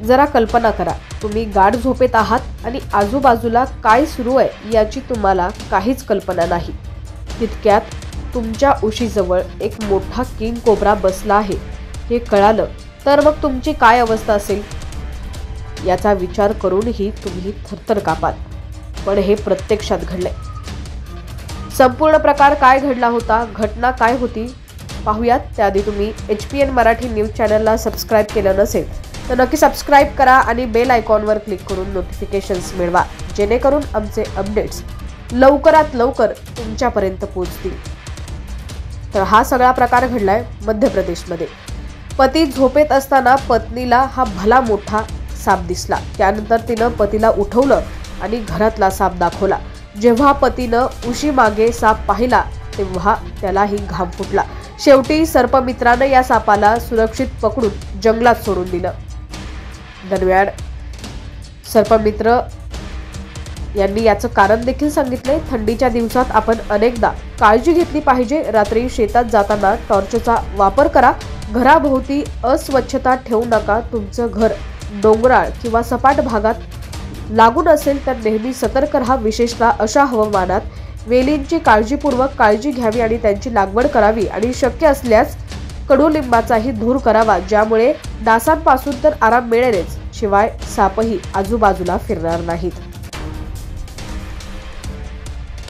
जरा कल्पना करा, तुम्ही गाढ झोपेत आहात आणि आजूबाजूला काय सुरू आहे याची तुम्हाला काहीच कल्पना नाही. तितक्यात तुमच्या उशीजवळ एक मोठा किंग कोब्रा बसला आहे हे कळालं तर मग तुमची काय अवस्था असेल याचा विचार करूनही तुम्ही थरथर कापाल. पण हे प्रत्यक्षात घडलंय. संपूर्ण प्रकार काय घडला होता, घटना काय होती पाहूयात. त्याआधी तुम्ही HPN मराठी न्यूज चॅनलला सबस्क्राईब केलं नसेल तर नक्की सबस्क्राईब करा आणि बेल आयकॉनवर क्लिक करून नोटिफिकेशन्स मिळवा, जेणेकरून आमचे अपडेट्स लवकरात लवकर तुमच्यापर्यंत पोहोचतील. तर हा सगळा प्रकार घडलाय मध्य प्रदेशमध्ये. पती झोपेत असताना पत्नीला हा भला मोठा साप दिसला. त्यानंतर तिनं पतीला उठवलं आणि घरातला साप दाखवला. जेव्हा पतीनं उशीमागे साप पाहिला तेव्हा त्यालाही घाम फुटला. शेवटी सर्पमित्रानं या सापाला सुरक्षित पकडून जंगलात सोडून दिलं. दरम्यान सर्पमित्र यांनी याचं कारण देखील सांगितलंय. थंडीच्या दिवसात आपण अनेकदा काळजी घेतली पाहिजे. रात्री शेतात जाताना टॉर्चचा वापर करा. घराभोवती अस्वच्छता ठेवू नका. तुमचं घर डोंगराळ किंवा सपाट भागात लागून असेल तर नेहमी सतर्क राहा. विशेषतः अशा हवामानात वेलींची काळजीपूर्वक काळजी घ्यावी आणि त्यांची लागवड करावी आणि शक्य असल्यास कडुलिंबाचाही धूर करावा, ज्यामुळे डासांपासून तर आराम मिळेलच, शिवाय सापही आजूबाजूला फिरणार नाहीत.